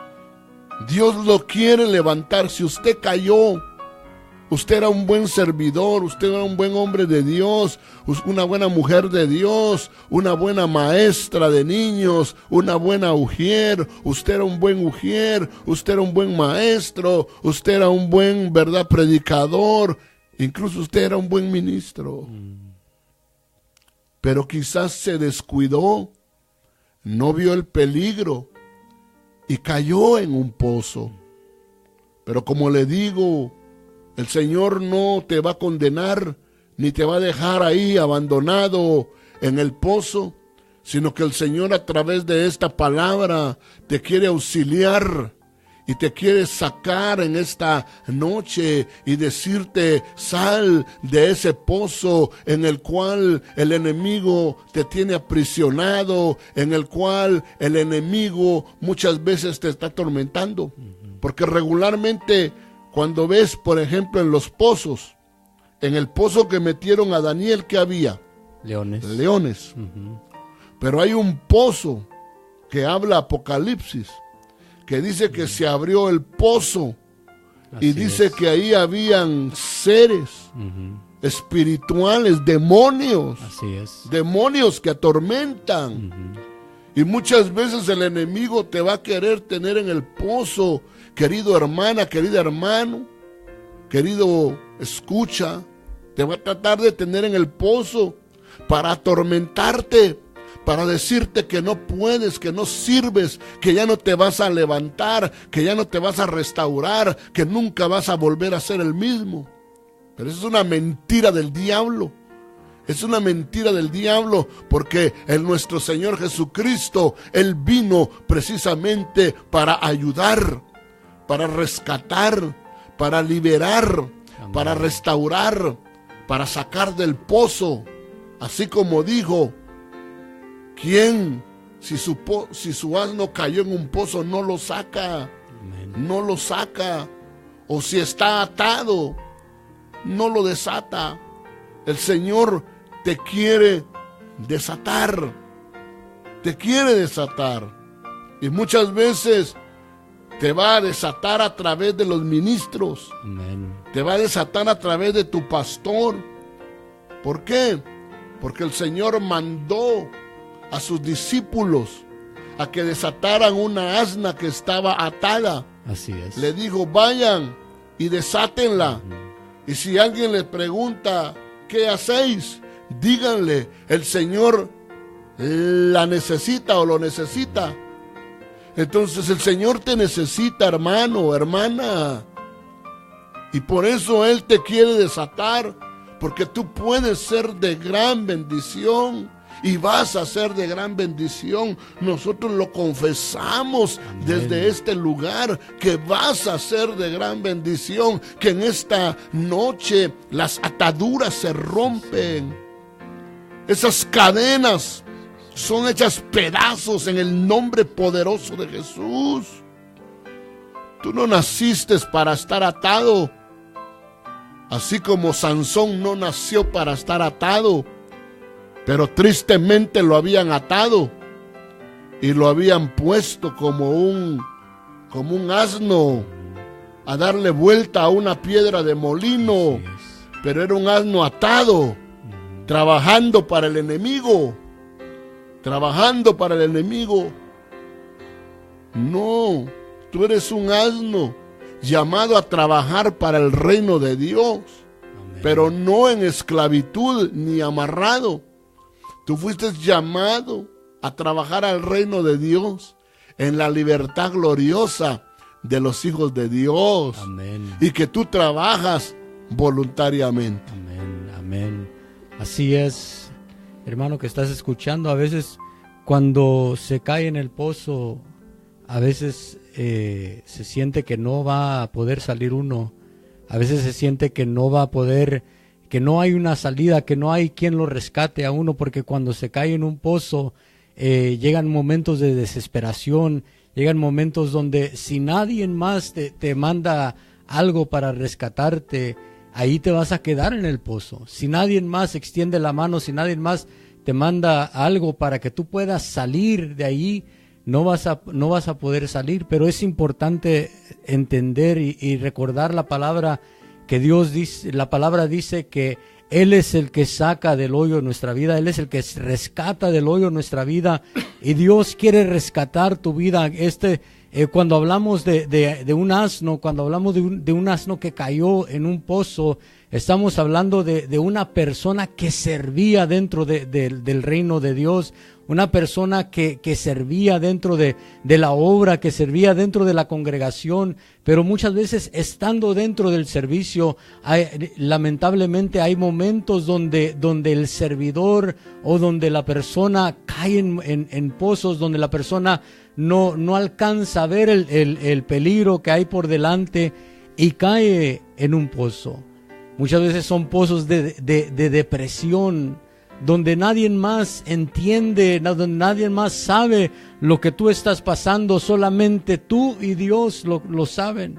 Dios lo quiere levantar. Si usted cayó, usted era un buen servidor, usted era un buen hombre de Dios, una buena mujer de Dios, una buena maestra de niños, una buena ujier, usted era un buen ujier, usted era un buen maestro, usted era un buen, ¿verdad?, predicador, incluso usted era un buen ministro. Pero quizás se descuidó, no vio el peligro y cayó en un pozo. Pero como le digo, el Señor no te va a condenar ni te va a dejar ahí abandonado en el pozo, sino que el Señor a través de esta palabra te quiere auxiliar y te quiere sacar en esta noche y decirte: sal de ese pozo en el cual el enemigo te tiene aprisionado, en el cual el enemigo muchas veces te está atormentando. Porque regularmente cuando ves, por ejemplo, en los pozos, en el pozo que metieron a Daniel, ¿qué había? Leones. Pero hay un pozo que habla Apocalipsis, que dice que se abrió el pozo. Así y dice que ahí habían seres espirituales, demonios. Así es. Demonios que atormentan. Y muchas veces el enemigo te va a querer tener en el pozo, querido hermana, querido hermano, querido escucha. Te va a tratar de tener en el pozo para atormentarte, para decirte que no puedes, que no sirves, que ya no te vas a levantar, que ya no te vas a restaurar, que nunca vas a volver a ser el mismo. Pero eso es una mentira del diablo. Es una mentira del diablo, porque nuestro Señor Jesucristo, Él vino precisamente para ayudar, para rescatar, para liberar, amén, para restaurar, para sacar del pozo. Así como dijo: ¿quién, si su asno cayó en un pozo, no lo saca? Amén. No lo saca. O si está atado, no lo desata. El Señor te quiere desatar. Te quiere desatar. Y muchas veces te va a desatar a través de los ministros. Amén. Te va a desatar a través de tu pastor. ¿Por qué? Porque el Señor mandó a sus discípulos a que desataran una asna que estaba atada. Así es. Le dijo: vayan y desátenla. Y si alguien les pregunta: ¿qué hacéis? Díganle: el Señor la necesita o lo necesita. Entonces el Señor te necesita, hermano, hermana. Y por eso Él te quiere desatar, porque tú puedes ser de gran bendición. Y vas a ser de gran bendición. Nosotros lo confesamos, amén, desde este lugar, que vas a ser de gran bendición, que en esta noche las ataduras se rompen. Esas cadenas son hechas pedazos en el nombre poderoso de Jesús. Tú no naciste para estar atado, así como Sansón no nació para estar atado. Pero tristemente lo habían atado y lo habían puesto como un asno a darle vuelta a una piedra de molino. Pero era un asno atado, trabajando para el enemigo. Trabajando para el enemigo. No, tú eres un asno llamado a trabajar para el reino de Dios. Amén. Pero no en esclavitud ni amarrado. Tú fuiste llamado a trabajar al reino de Dios en la libertad gloriosa de los hijos de Dios. Amén. Y que tú trabajas voluntariamente. Amén, amén. Así es, hermano que estás escuchando. A veces cuando se cae en el pozo, a veces se siente que no va a poder salir uno. A veces se siente que no va a poder, que no hay una salida, que no hay quien lo rescate a uno, porque cuando se cae en un pozo llegan momentos de desesperación, llegan momentos donde si nadie más te manda algo para rescatarte, ahí te vas a quedar en el pozo. Si nadie más extiende la mano, si nadie más te manda algo para que tú puedas salir de ahí, no vas a poder salir. Pero es importante entender y recordar la palabra que Dios dice. La palabra dice que Él es el que saca del hoyo nuestra vida, Él es el que rescata del hoyo nuestra vida, y Dios quiere rescatar tu vida. Cuando hablamos de un asno, cuando hablamos de un asno que cayó en un pozo, estamos hablando de una persona que servía dentro del reino de Dios, una persona que servía dentro de la obra, que servía dentro de la congregación, pero muchas veces estando dentro del servicio, lamentablemente hay momentos donde el servidor o donde la persona cae en pozos, donde la persona no alcanza a ver el peligro que hay por delante y cae en un pozo. Muchas veces son pozos de depresión, donde nadie más entiende, donde nadie más sabe lo que tú estás pasando, solamente tú y Dios lo saben.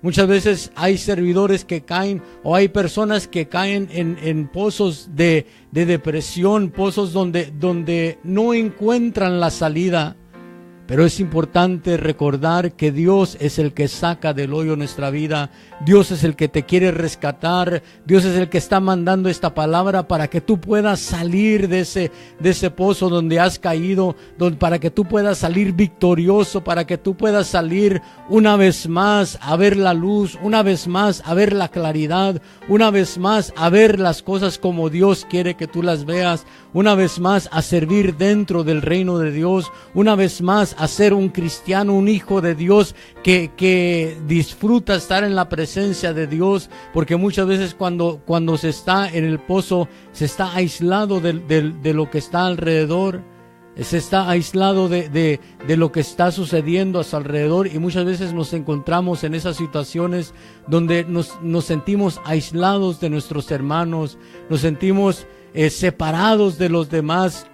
Muchas veces hay servidores que caen, o hay personas que caen en pozos de depresión, pozos donde no encuentran la salida. Pero es importante recordar que Dios es el que saca del hoyo nuestra vida. Dios es el que te quiere rescatar. Dios es el que está mandando esta palabra para que tú puedas salir de ese pozo donde has caído, para que tú puedas salir victorioso, para que tú puedas salir una vez más a ver la luz, una vez más a ver la claridad, una vez más a ver las cosas como Dios quiere que tú las veas, una vez más a servir dentro del reino de Dios, una vez más a ser un cristiano, un hijo de Dios que disfruta estar en la presencia de Dios, porque muchas veces cuando se está en el pozo, se está aislado de lo que está alrededor, se está aislado de lo que está sucediendo a su alrededor, y muchas veces nos encontramos en esas situaciones donde nos sentimos aislados de nuestros hermanos, nos sentimos separados de los demás,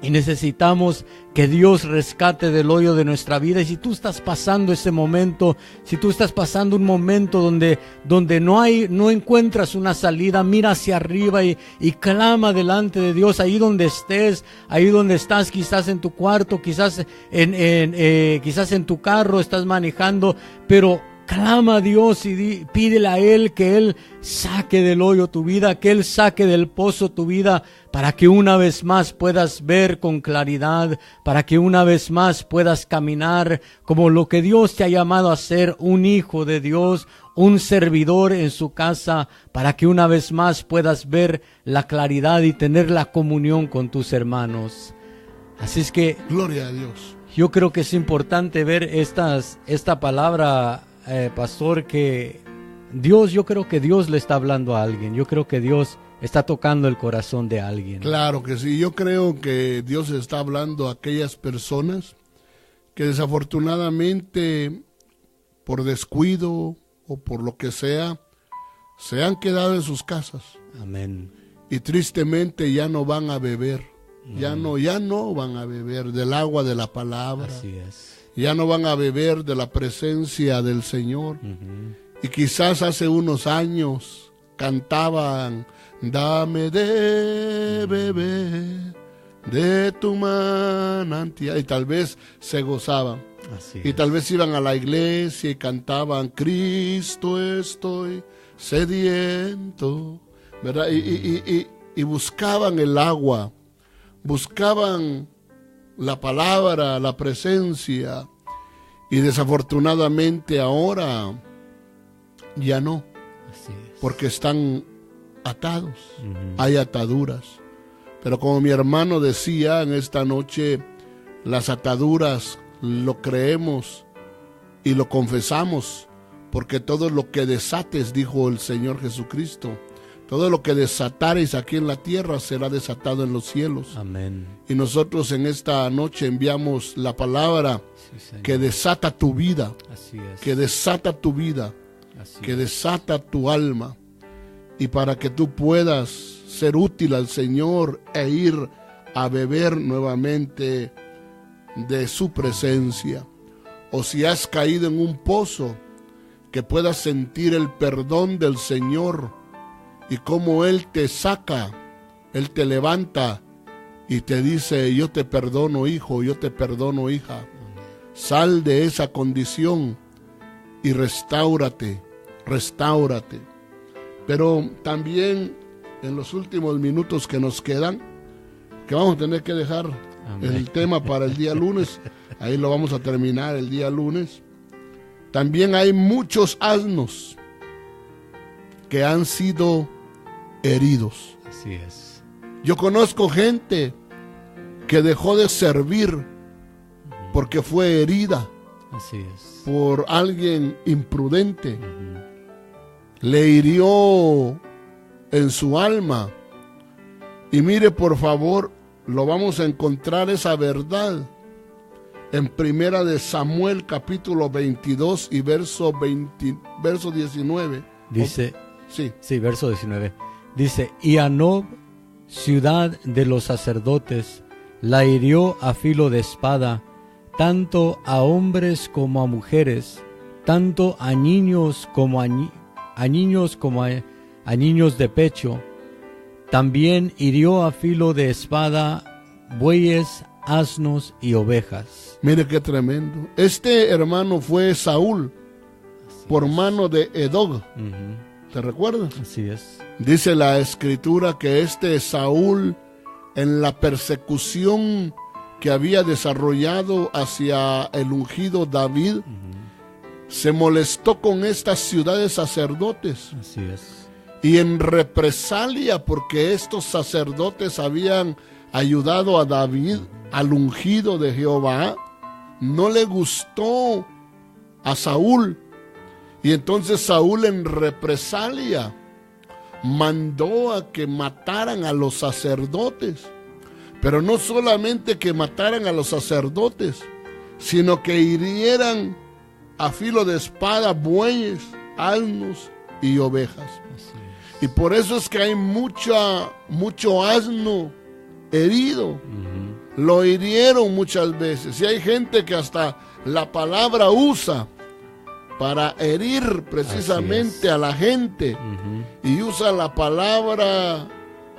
y necesitamos que Dios rescate del hoyo de nuestra vida. Y si tú estás pasando ese momento, si tú estás pasando un momento donde no encuentras una salida, mira hacia arriba y clama delante de Dios, ahí donde estés, ahí donde estás, quizás en tu cuarto, quizás en tu carro estás manejando, pero clama a Dios y pídele a Él que Él saque del hoyo tu vida, que Él saque del pozo tu vida, para que una vez más puedas ver con claridad, para que una vez más puedas caminar como lo que Dios te ha llamado a ser, un hijo de Dios, un servidor en su casa, para que una vez más puedas ver la claridad y tener la comunión con tus hermanos. Así es que, gloria a Dios. Yo creo que es importante ver esta palabra, pastor, que yo creo que Dios le está hablando a alguien. Yo creo que Dios está tocando el corazón de alguien. Claro que sí. Yo creo que Dios está hablando a aquellas personas que desafortunadamente, por descuido o por lo que sea, se han quedado en sus casas. Amén. Y tristemente ya no van a beber. Ya no van a beber del agua de la palabra. Así es. Ya no van a beber de la presencia del Señor. Y quizás hace unos años cantaban: dame de beber de tu manantial, y tal vez se gozaban. Así y es. tal vez iban a la iglesia y cantaban: Cristo, estoy sediento, ¿verdad? Y buscaban el agua, buscaban la palabra, la presencia, y desafortunadamente ahora ya no, Así es. porque están atados, hay ataduras. Pero como mi hermano decía en esta noche, las ataduras lo creemos y lo confesamos, porque todo lo que desates, dijo el Señor Jesucristo, todo lo que desatares aquí en la tierra será desatado en los cielos. Amén. Y nosotros en esta noche enviamos la palabra que desata tu vida, Así es. que desata tu vida, que desata tu alma, y para que tú puedas ser útil al Señor e ir a beber nuevamente de su presencia. O si has caído en un pozo, que puedas sentir el perdón del Señor y cómo Él te saca, Él te levanta y te dice: yo te perdono, hijo, yo te perdono, hija. Sal de esa condición y restáurate. Pero también en los últimos minutos que nos quedan, que vamos a tener que dejar el tema para el día lunes, ahí lo vamos a terminar el día lunes. También hay muchos asnos que han sido heridos. Así es. Yo conozco gente que dejó de servir porque fue herida Así es. por alguien imprudente. Le hirió en su alma. Y mire, por favor, lo vamos a encontrar esa verdad en Primera de Samuel, capítulo 22 y verso 19. Dice, Sí, verso 19. Dice, y a Nob, ciudad de los sacerdotes, la hirió a filo de espada, tanto a hombres como a mujeres, tanto a niños como a niños de pecho. También hirió a filo de espada bueyes, asnos y ovejas. mire qué tremendo. Este hermano fue Saúl, por mano de Edog. ¿Te recuerdas? Así es. Dice la escritura que este Saúl, en la persecución que había desarrollado hacia el ungido David, se molestó con estas ciudades sacerdotes. Así es. Y en represalia, porque estos sacerdotes habían ayudado a David, al ungido de Jehová, no le gustó a Saúl. Y entonces Saúl, en represalia, mandó a que mataran a los sacerdotes. Pero no solamente que mataran a los sacerdotes, sino que hirieran a filo de espada bueyes, asnos y ovejas. Y por eso es que hay mucho asno herido. Lo hirieron muchas veces. Y hay gente que hasta la palabra usa para herir precisamente a la gente. Y usa la palabra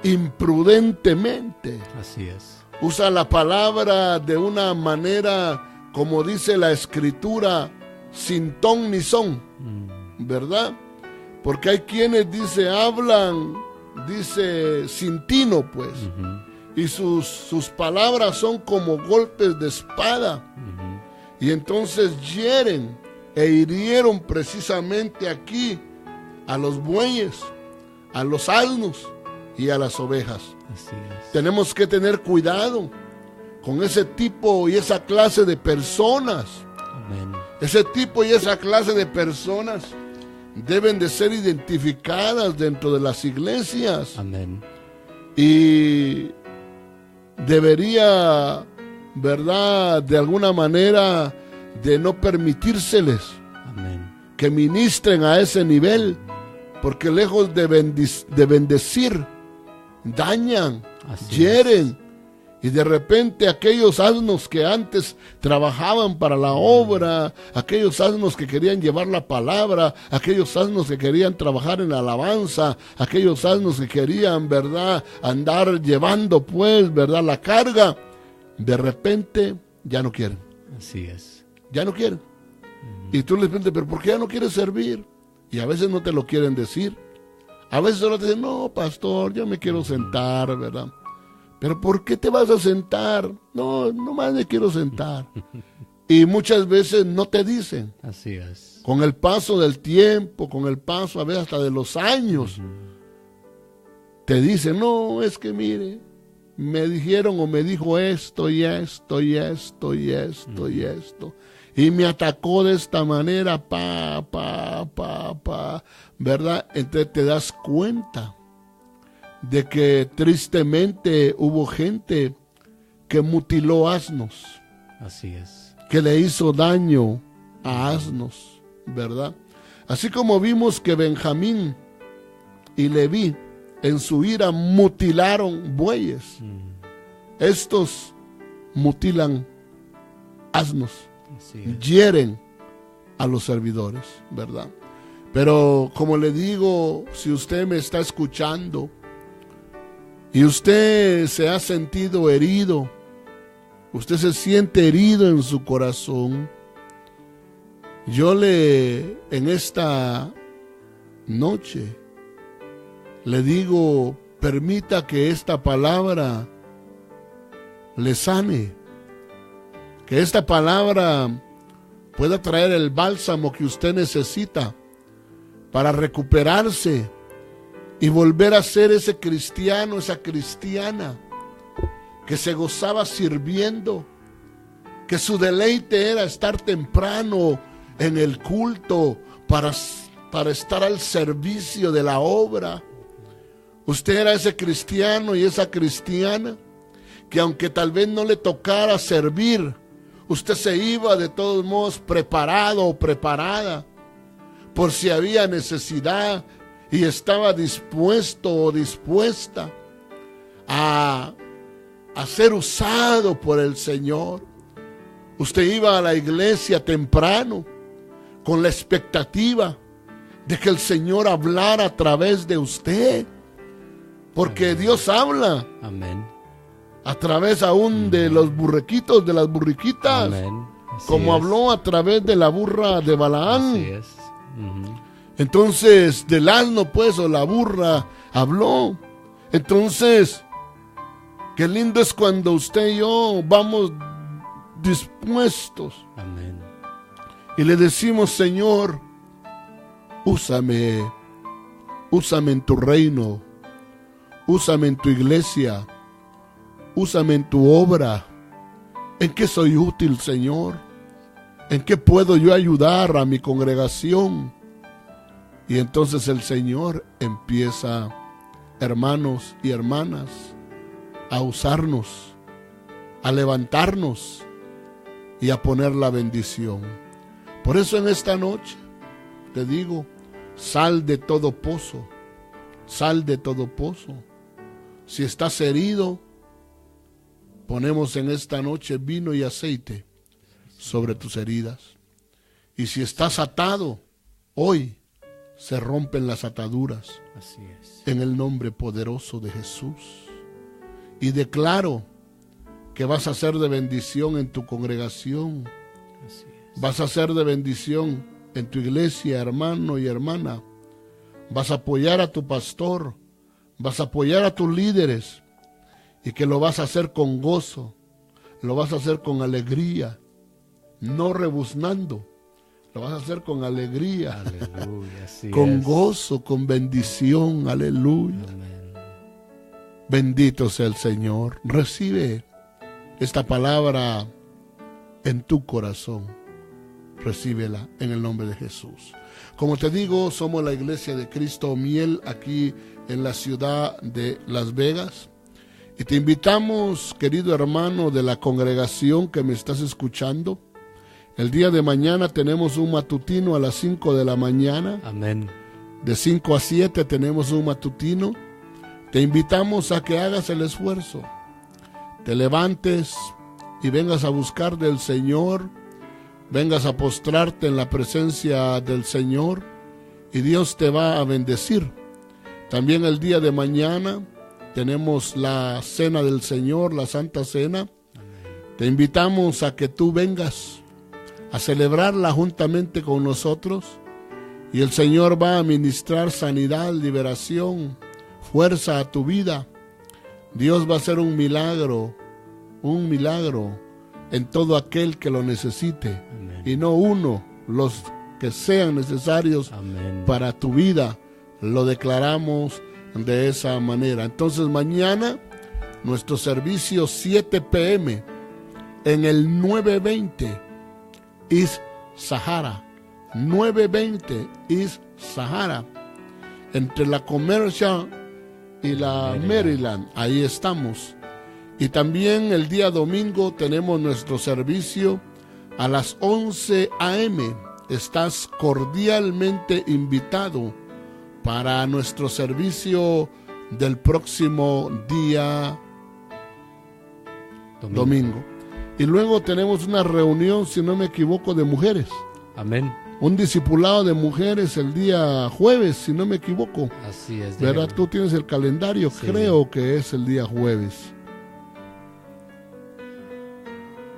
imprudentemente. Así es. Usa la palabra de una manera, como dice la escritura, sin ton ni son. ¿Verdad? Porque hay quienes hablan sin tino, pues. Y sus palabras son como golpes de espada. Y entonces hieren e hirieron precisamente aquí a los bueyes, a los asnos y a las ovejas. Así es. Tenemos que tener cuidado con ese tipo y esa clase de personas. Amén. Ese tipo y esa clase de personas deben de ser identificadas dentro de las iglesias. Amén. Y debería, ¿verdad?, de alguna manera de no permitírseles Amén. que ministren a ese nivel, porque lejos de bendecir, dañan, Así hieren. Y de repente aquellos asnos que antes trabajaban para la obra, aquellos asnos que querían llevar la palabra, aquellos asnos que querían trabajar en la alabanza, aquellos asnos que querían, ¿verdad?, andar llevando, pues, ¿verdad?, la carga, de repente ya no quieren. Así es. Ya no quieren. Y tú les preguntas, ¿pero por qué ya no quieres servir? Y a veces no te lo quieren decir. A veces solo te dicen, no, pastor, yo me quiero sentar, ¿verdad? ¿Pero por qué te vas a sentar? No, nomás me quiero sentar. Y muchas veces no te dicen. Así es. Con el paso del tiempo, con el paso a veces hasta de los años, te dicen, no, es que mire, me dijeron o me dijo esto y esto y esto y esto y esto. Y me atacó de esta manera, ¿verdad? Entonces te das cuenta de que tristemente hubo gente que mutiló asnos. Así es. Que le hizo daño a asnos, ¿verdad? Así como vimos que Benjamín y Leví en su ira mutilaron bueyes. Estos mutilan asnos, hieren a los servidores, ¿verdad? Pero como le digo, si usted me está escuchando y usted se ha sentido herido, usted se siente herido en su corazón, yo en esta noche le digo, permita que esta palabra le sane, que esta palabra pueda traer el bálsamo que usted necesita para recuperarse y volver a ser ese cristiano, esa cristiana que se gozaba sirviendo, que su deleite era estar temprano en el culto para estar al servicio de la obra. Usted era ese cristiano y esa cristiana que aunque tal vez no le tocara servir, usted se iba de todos modos preparado o preparada por si había necesidad y estaba dispuesto o dispuesta a ser usado por el Señor. Usted iba a la iglesia temprano con la expectativa de que el Señor hablara a través de usted, porque Amén. Dios habla. Amén. A través aún de los burrequitos, de las burriquitas. Amén. Así Como es. habló a través de la burra de Balaán. Así es. Ujú. Entonces, del asno pues, o la burra, habló. Entonces, qué lindo es cuando usted y yo vamos dispuestos Amén. y le decimos: Señor, úsame en tu reino, úsame en tu iglesia, úsame en tu obra. ¿En qué soy útil, Señor? ¿En qué puedo yo ayudar a mi congregación? Y entonces el Señor empieza, hermanos y hermanas, a usarnos, a levantarnos y a poner la bendición. Por eso en esta noche te digo: sal de todo pozo, sal de todo pozo. Si estás herido, ponemos en esta noche vino y aceite sobre tus heridas. Y si estás atado, hoy se rompen las ataduras Así es. en el nombre poderoso de Jesús. Y declaro que vas a ser de bendición en tu congregación, Así es. vas a ser de bendición en tu iglesia, hermano y hermana. Vas a apoyar a tu pastor, vas a apoyar a tus líderes, y que lo vas a hacer con gozo, lo vas a hacer con alegría, no rebuznando, lo vas a hacer con alegría, Aleluya. Así con es. gozo, con bendición, aleluya. Amén. Bendito sea el Señor. Recibe esta palabra en tu corazón. Recíbela en el nombre de Jesús. Como te digo, somos la Iglesia de Cristo Miel aquí en la ciudad de Las Vegas. Y te invitamos, querido hermano de la congregación que me estás escuchando. El día de mañana tenemos un matutino a las 5 de la mañana. Amén. De 5 a 7 tenemos un matutino. Te invitamos a que hagas el esfuerzo. Te levantes y vengas a buscar del Señor. Vengas a postrarte en la presencia del Señor. Y Dios te va a bendecir. También el día de mañana tenemos la cena del Señor, la Santa Cena. Te invitamos a que tú vengas a celebrarla juntamente con nosotros. Y el Señor va a ministrar sanidad, liberación, fuerza a tu vida. Dios va a hacer un milagro en todo aquel que lo necesite. Amén. Y no uno, los que sean necesarios Amén. para tu vida. Lo declaramos de esa manera. Entonces mañana nuestro servicio 7 p.m. en el 920 East Sahara. 920 East Sahara, entre la Commercial y la Maryland. Ahí estamos. Y también el día domingo tenemos nuestro servicio a las 11 a.m. Estás cordialmente invitado para nuestro servicio del próximo día domingo. Y luego tenemos una reunión, si no me equivoco, de mujeres. Amén. Un discipulado de mujeres el día jueves, si no me equivoco. Así es. ¿Verdad? déjeme- Tú tienes el calendario, Sí. creo que es el día jueves.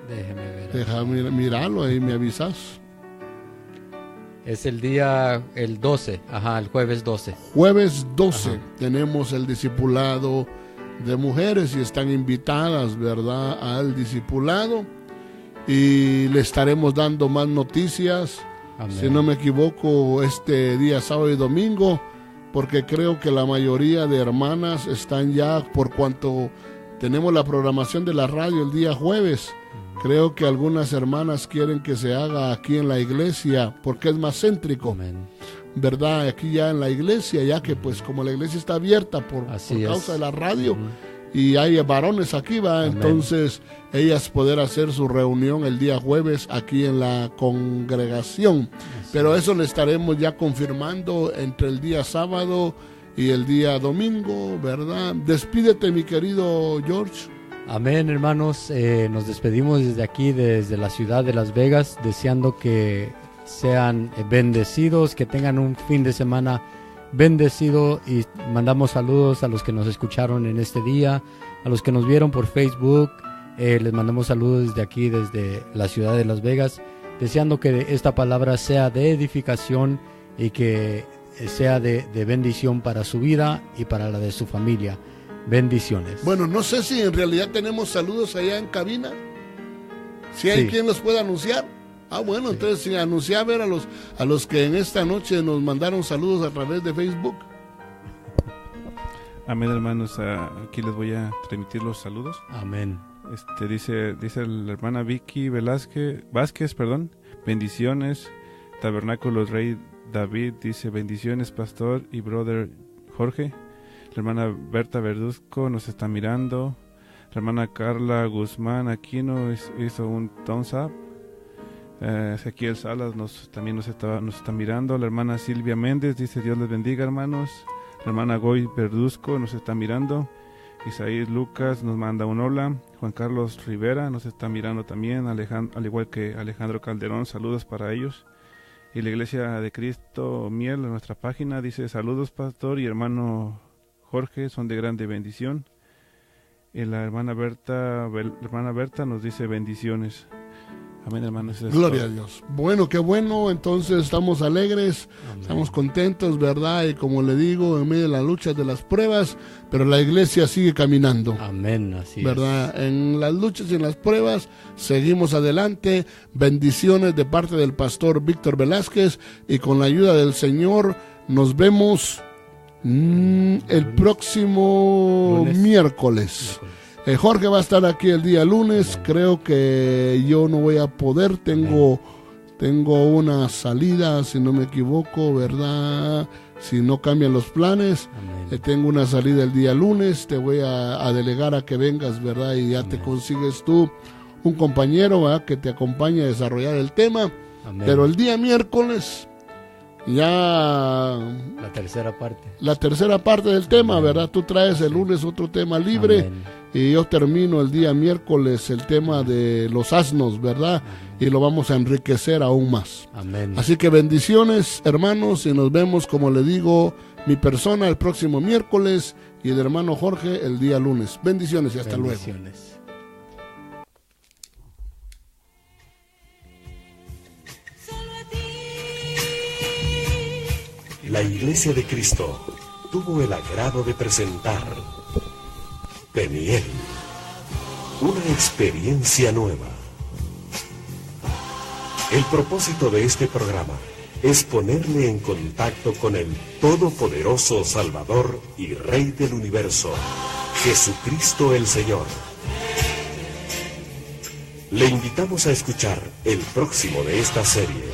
Déjeme ver. Déjame mirarlo ahí, me avisas. Es el día, el 12. Ajá, el jueves 12. Jueves 12 Ajá. tenemos el discipulado de mujeres y están invitadas, ¿verdad?, al discipulado. Y le estaremos dando más noticias, Amén. si no me equivoco, este día sábado y domingo, porque creo que la mayoría de hermanas están ya, por cuanto tenemos la programación de la radio el día jueves. Creo que algunas hermanas quieren que se haga aquí en la iglesia porque es más céntrico. Amén. ¿Verdad? Aquí ya en la iglesia, ya que pues como la iglesia está abierta por causa de la radio y hay varones aquí, va, entonces ellas poder hacer su reunión el día jueves aquí en la congregación. Pero eso le estaremos ya confirmando entre el día sábado y el día domingo, ¿verdad? Despídete, mi querido George. Amén, hermanos. Nos despedimos desde aquí, desde la ciudad de Las Vegas, deseando que sean bendecidos, que tengan un fin de semana bendecido, y mandamos saludos a los que nos escucharon en este día, a los que nos vieron por Facebook. Les mandamos saludos desde aquí, desde la ciudad de Las Vegas, deseando que esta palabra sea de edificación y que sea de bendición para su vida y para la de su familia. Bendiciones. Bueno, no sé si en realidad tenemos saludos allá en cabina. Si hay quien los pueda anunciar. Bueno, entonces sí, anunciar a ver a los que en esta noche nos mandaron saludos a través de Facebook. Amén, hermanos. Aquí les voy a transmitir los saludos. Amén. Dice la hermana Vicky Vázquez, bendiciones. Tabernáculos Rey David dice bendiciones, pastor y brother Jorge. La hermana Berta Verduzco nos está mirando. La hermana Carla Guzmán Aquino hizo un thumbs up. Ezequiel Salas también nos está mirando. La hermana Silvia Méndez dice Dios les bendiga, hermanos. La hermana Goy Verduzco nos está mirando. Isaías Lucas nos manda un hola. Juan Carlos Rivera nos está mirando también, al igual que Alejandro Calderón, saludos para ellos. Y la Iglesia de Cristo Miel, en nuestra página, dice saludos, pastor y hermano Jorge, son de grande bendición. Y la hermana Berta nos dice bendiciones. Amén, hermanos. Gloria a Dios. Bueno, qué bueno. Entonces estamos alegres, estamos contentos, ¿verdad? Y como le digo, en medio de las luchas, de las pruebas, pero la iglesia sigue caminando. Amén, así ¿verdad? En las luchas y en las pruebas seguimos adelante. Bendiciones de parte del pastor Víctor Velázquez, y con la ayuda del Señor nos vemos el próximo miércoles. Jorge va a estar aquí el día lunes. Creo que yo no voy a poder. Tengo una salida, si no me equivoco, ¿verdad? Si no cambian los planes. Tengo una salida el día lunes. Te voy a delegar a que vengas, ¿verdad? Y ya te consigues tú un compañero, ¿verdad?, que te acompañe a desarrollar el tema. Pero el día miércoles ya la tercera parte del tema, ¿verdad? Tú traes el lunes otro tema libre. Y yo termino el día miércoles el tema de los asnos, ¿verdad? Y lo vamos a enriquecer aún más. Amén. Así que bendiciones, hermanos, y nos vemos, como le digo, mi persona el próximo miércoles y el hermano Jorge el día lunes. Bendiciones y hasta luego. La Iglesia de Cristo tuvo el agrado de presentar Peniel, una experiencia nueva. El propósito de este programa es ponerle en contacto con el Todopoderoso Salvador y Rey del Universo, Jesucristo el Señor. Le invitamos a escuchar el próximo de esta serie.